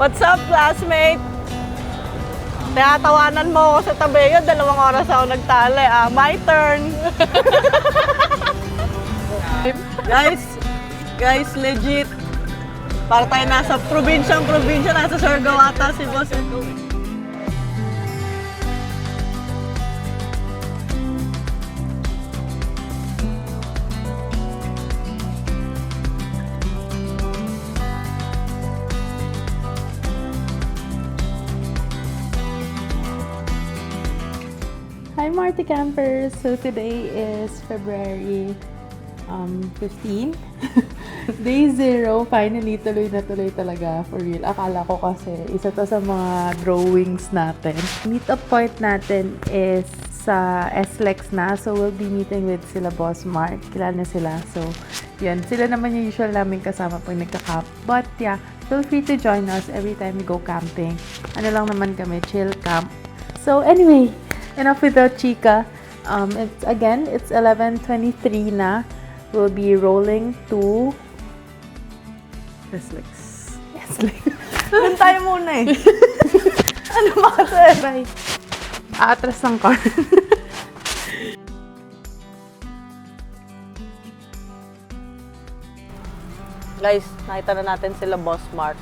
What's up, classmate? Tinatawanan mo ako sa tabi yun, 2 oras ako nagtali. My turn. Guys, legit. Para tayo nasa probinsya, nasa Surigao ata si boss. Hi Marty Campers! So today is February 15. Day 0. Finally, tuloy na tuloy talaga. For real. Akala ko kasi isa to sa mga drawings natin. Meet-up point natin is sa SLEX na. So we'll be meeting with sila Boss Mark. Kilala na sila. So yun. Sila naman yung usual namin kasama pag nagka-camp. But yeah, feel free to join us every time we go camping. Ano lang naman kami, chill camp. So anyway, enough with the chika. It's 11:23 na. We'll be rolling to SLEX. Doon tayo muna eh. Ano ba kasi? Bye. Aatras ng car. Guys, nakita na natin sila Boss Mark.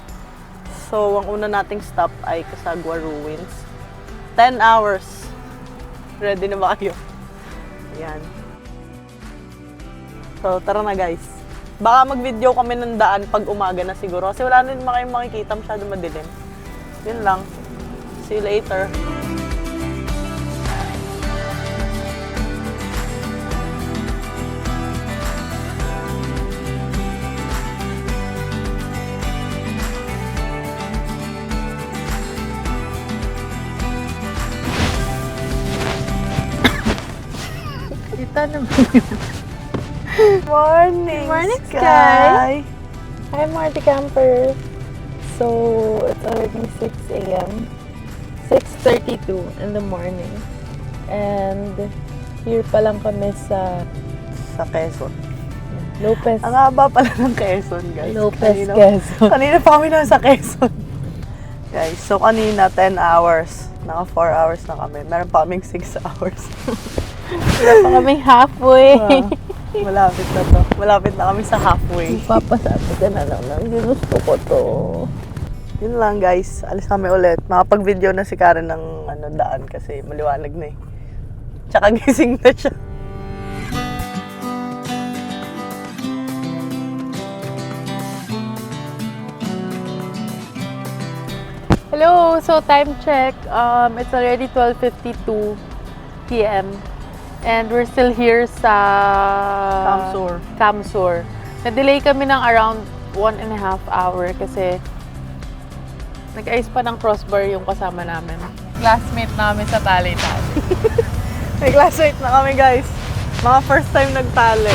So, ang una nating stop ay Casagua Ruins. 10 hours. Ready na ba kayo? Yan. So, tara na guys. Baka mag-video kami ng daan pag umaga na siguro. Kasi wala na din kayong makikita, masyado madilim. Yun lang. See you later. Kita naman yun. Morning, Morning, Sky! Hi Marty Campers! So, it's already 6 a.m. 6:32 in the morning. And here pa lang kami sa Sa Quezon. Lopez. Ang haba pala ng Quezon, guys. Lopez, Quezon. Kanina pa kami nasa Quezon. Guys, so kanina 10 hours. Naka 4 hours na kami. Meron pa kaming 6 hours. Wala pa kaming halfway. Malapit na to. Malapit na kami sa halfway. Papasabi ka na lang ng ginusto ko to. Yun lang guys. Alis kami ulit. Makapag-video na si Karen ng daan kasi maliwanag na eh. Tsaka gising na siya. Hello! So, time check. It's already 12:52 p.m. And we're still here sa Camsur. Na-delay kami ng around 1.5 hour kasi nag-ayos pa ng crossbar yung kasama namin. Classmate namin sa tali-tali. May classmate na kami guys. Mga first time nagtali.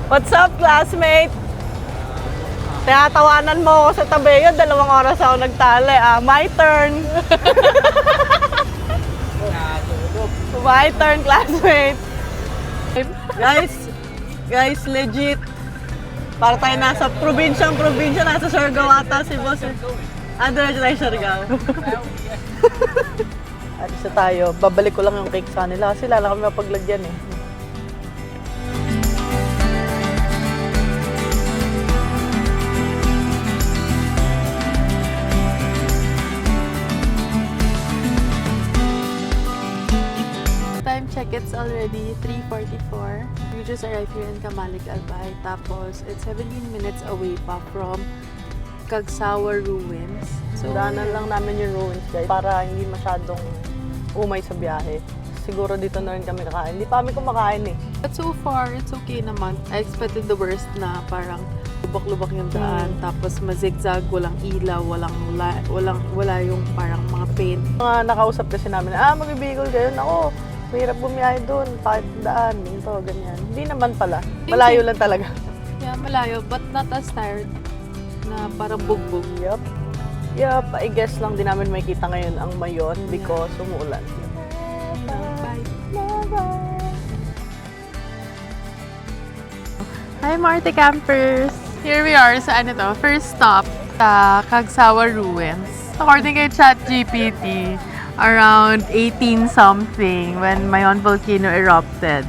What's up, classmate? Tinatawanan mo ako sa tabi yun, 2 oras ako nagtali. My turn. My turn, classmate. Guys, legit. Para tayo nasa probinsya, nasa Surigao ata si boss. Doon na tayo sa Surigao. At isa tayo, babalik ko lang yung cake sa nila kasi lala kami mapaglagyan eh. Time check, it's already 3:44. We just arrived here in Camalik, Albay. Tapos, it's 17 minutes away pa from Cagsawa Ruins. So, daanan lang namin yung ruins guys para hindi masyadong umay sa biyahe. Siguro dito na rin kami kakain. Hindi pa kami kumakain eh. But so far, it's okay naman. I expected the worst na parang lubak-lubak yung daan. Tapos mazigzag, walang ilaw, wala yung parang mga paint. Mga nakausap kasi namin, magbibigol kayo. Ako, mahirap bumiyahe doon. Kahit daan, ito, ganyan. Hindi naman pala. Malayo lang talaga. Yeah, malayo, but not as tired na parang bugbog. Yup, I guess lang din namin makikita ngayon ang Mayon because umuulan. Bye. Hi Marty Campers! Here we are sa ano to, first stop sa Kagsawa Ruins. According kay ChatGPT, around 18 something when Mayon volcano erupted.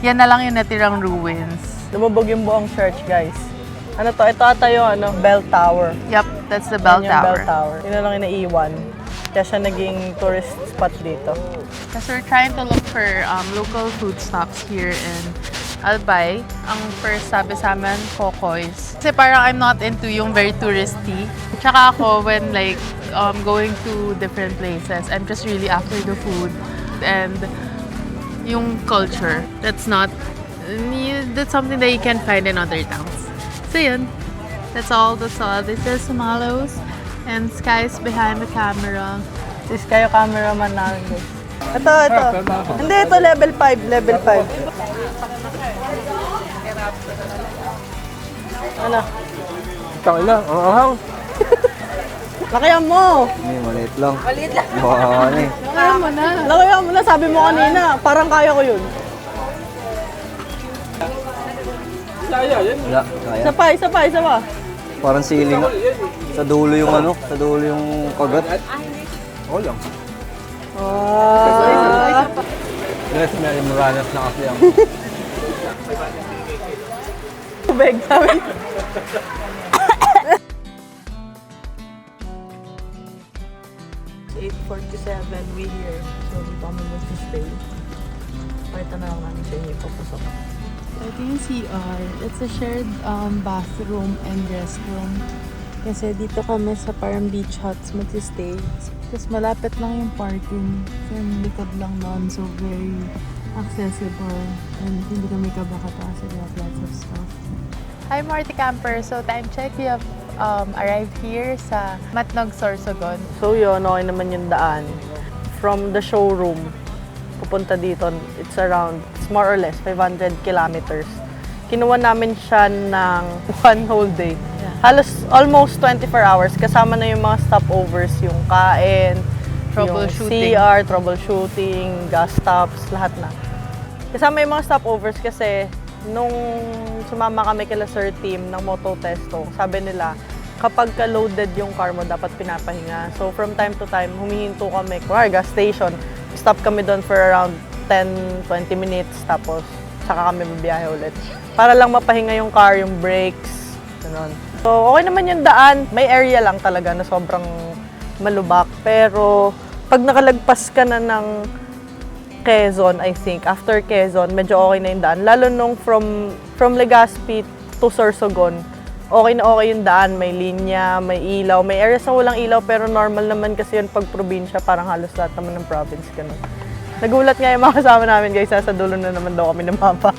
Yan na lang yung natirang ruins. Lumubog yung buong church, guys. Ano to? Ito ata yung bell tower. Yep, that's the bell Yan yung tower. bell tower. Yun na lang yung naiwan. Kaya siya naging tourist spot dito. Because we're trying to look for local food stops here in Albay. Ang first sabi sa amin, Kokoy's. Kasi parang I'm not into yung very touristy. Tsaka ako, when like going to different places, I'm just really after the food and yung culture. That's something that you can find in other towns. So yun, that's all. This is Malos and Sky's behind the camera. Sis kayo cameraman namin, guys. Ito. Hindi, ito level 5. Level 5. Ano? Tangina, ang ahang. Lakayan mo! Hindi, maliit lang. Maliit lang? Oo, ano eh. Kaya mo na. Lakayan mo na, sabi mo kanina. Parang kaya ko yun. Wala, kaya. Isa pa. Parang siling. Sa dulo yung sa dulo yung kagat. Oo lang. Yes, may Morales na kasi ang. Tubig, sabi. It's 8:47, we here. So, dito kami mag-stay. Pakita na lang namin sa inyo yung papasok. Ito yung CR. It's a shared bathroom and restroom. Kasi dito kami sa parang beach huts mag-stay. Tapos malapit lang yung parking. So yung likod lang nun. So very accessible. And hindi kami kabakata kasi we have lots of stuff. Hi Marty Camper! So time check, we have arrived here sa Matnog, Sorsogon. So yun, okay naman yung daan. From the showroom, pupunta dito, it's more or less 500 kilometers. Kinuha namin siya ng one whole day. Yeah. Halos almost 24 hours. Kasama na yung mga stopovers, yung kain, Troubleshooting. yung CR, troubleshooting, gas stops, lahat na. Kasama yung mga stopovers kasi nung sumama kami kila Sir Team ng Moto Testo, sabi nila, kapag ka-loaded yung car mo, dapat pinapahinga. So from time to time, humihinto kami, gas station, stop kami doon for around 10-20 minutes, tapos saka kami mabiyahe ulit. Para lang mapahinga yung car, yung brakes, ganun. So okay naman yung daan, may area lang talaga na sobrang malubak. Pero pag nakalagpas ka na ng Quezon, I think, after Quezon, medyo okay na yung daan. Lalo nung from Legazpi to Sorsogon, okay na okay yung daan. May linya, may ilaw, may areas na walang ilaw, pero normal naman kasi yun pag probinsya, parang halos lahat naman ng province. Ganun. Nagulat nga yung mga kasama namin, guys, sa dulo na naman daw kami ng mapa.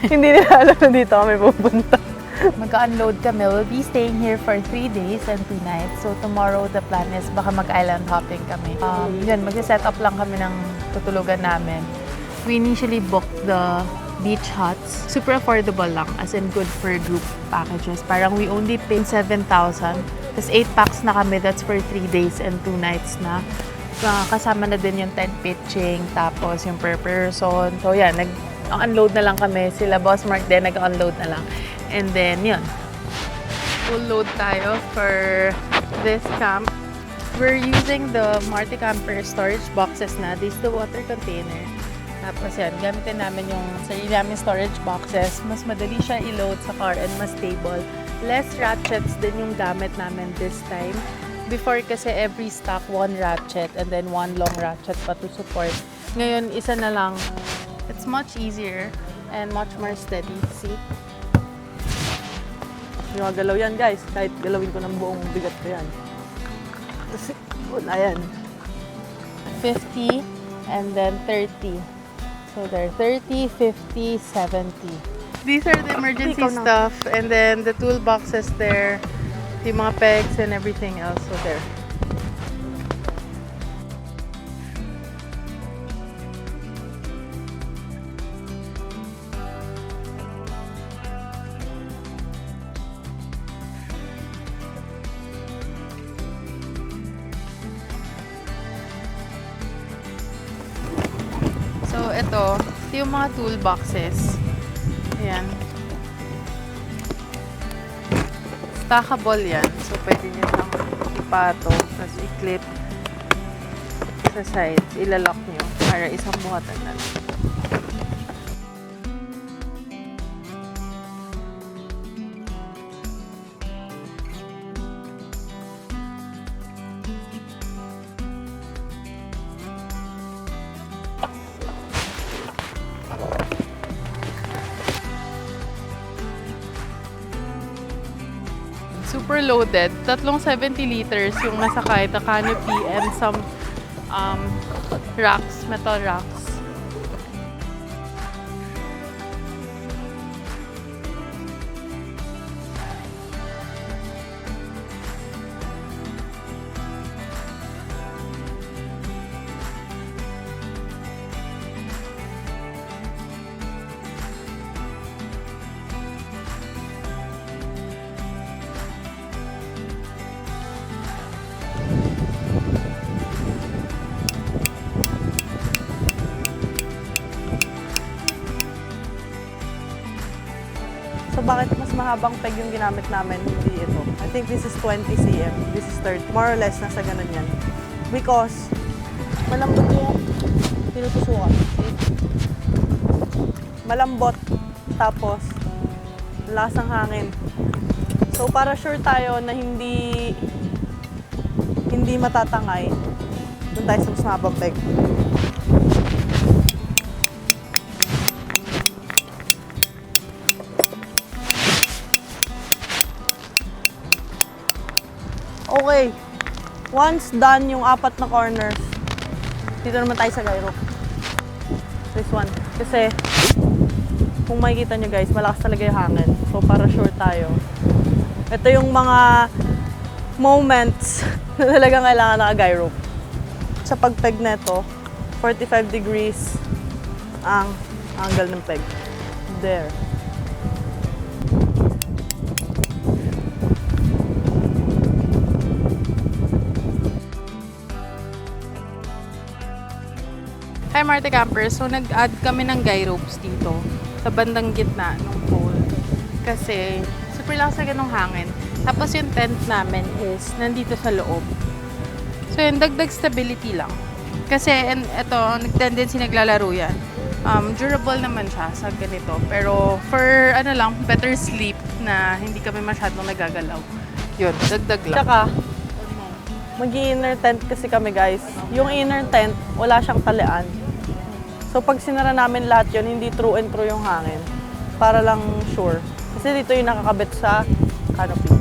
Hindi nila alam na dito kami pupunta. Mag-unload kami. We'll be staying here for 3 days and 2 nights. So tomorrow, the plan is baka mag-island hopping kami. Yun, mag-set up lang kami ng tutulugan namin. We initially booked the beach huts. Super affordable lang, as in good for group packages. Parang we only paid 7,000. Tapos 8 packs na kami, that's for 3 days and 2 nights na. Kasama na din yung tent pitching, tapos yung per person. So yan, nag-unload na lang kami. Sila Boss Mark din, nag-unload na lang. And then, yun. Full load tayo for this camp. We're using the Marty Camper storage boxes na. This is the water container. Tapos yan, gamitin namin yung sarili namin storage boxes. Mas madali siya i-load sa car and mas stable. Less ratchets din yung gamit namin this time. Before kasi every stock, 1 ratchet and then 1 long ratchet pa to support. Ngayon, isa na lang. It's much easier and much more steady. See? Yung mga galaw yan, guys. Kahit galawin ko ng buong bigat ko yan. Kasi, wala yan. 50 and then 30. So there, 30, 50, 70. These are the emergency stuff and then the toolboxes there, yung mga pegs and everything else. So there. So, ito yung mga toolboxes. Ayan. Stackable yan. So, pwede nyo siyang ipato, tapos i-clip sa sides. Ilalak nyo para isang buhatan na lang. Super loaded. Tatlong 70 liters yung nasakay, the canopy, and some racks, metal racks. So bakit mas mahabang peg yung ginamit namin, hindi ito? I think this is 20 cm, this is 30. More or less, nasa ganun yan. Because, malambot yung tinutusukan. Malambot, tapos, lasang hangin. So para sure tayo na hindi matatangay, doon tayo sa mas mahabang peg. Okay. Once done yung 4 na corners, dito naman tayo sa gyro. This one. Kasi, kung makikita nyo guys, malakas talaga yung hangin. So, para sure tayo. Ito yung mga moments na talagang kailangan naka-gyro. Sa pag-peg neto, 45 degrees ang angle ng peg. There. Hi Marte Campers! So nag-add kami ng guy ropes dito sa bandang gitna ng pole. Kasi super lakas na ganong hangin. Tapos yung tent namin is nandito sa loob. So yun, dagdag stability lang. Kasi ito, nag-tendency naglalaro yan. Durable naman siya sa ganito. Pero for ano lang, better sleep na hindi kami masyadong nagagalaw. Yun, dagdag lang. Tsaka, mag-inner tent kasi kami guys. Yung inner tent, wala siyang talian. So pag sinara namin lahat yun, hindi true and true yung hangin. Para lang sure. Kasi dito yung nakakabit sa canopy.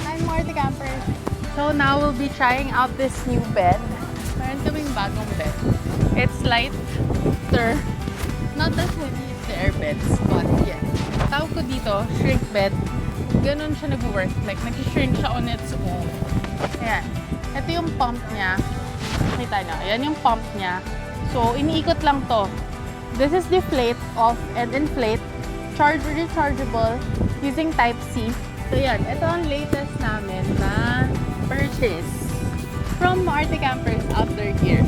Hi Marte Campers! So now we'll be trying out this new bed. Meron kaming bagong bed. It's lighter. Not as heavy as the air beds, but yeah. Tawag ko dito, shrink bed. Ganun siya nag-work. Like, nag-shrink siya on its own. Ayan. Ito yung pump niya. Nakita nyo. Ayan yung pump niya. So, iniikot lang to. This is deflate, off, and inflate. Rechargeable using Type-C. So, yan. Ito ang latest namin na purchase from Marte Campers Outdoor Gear.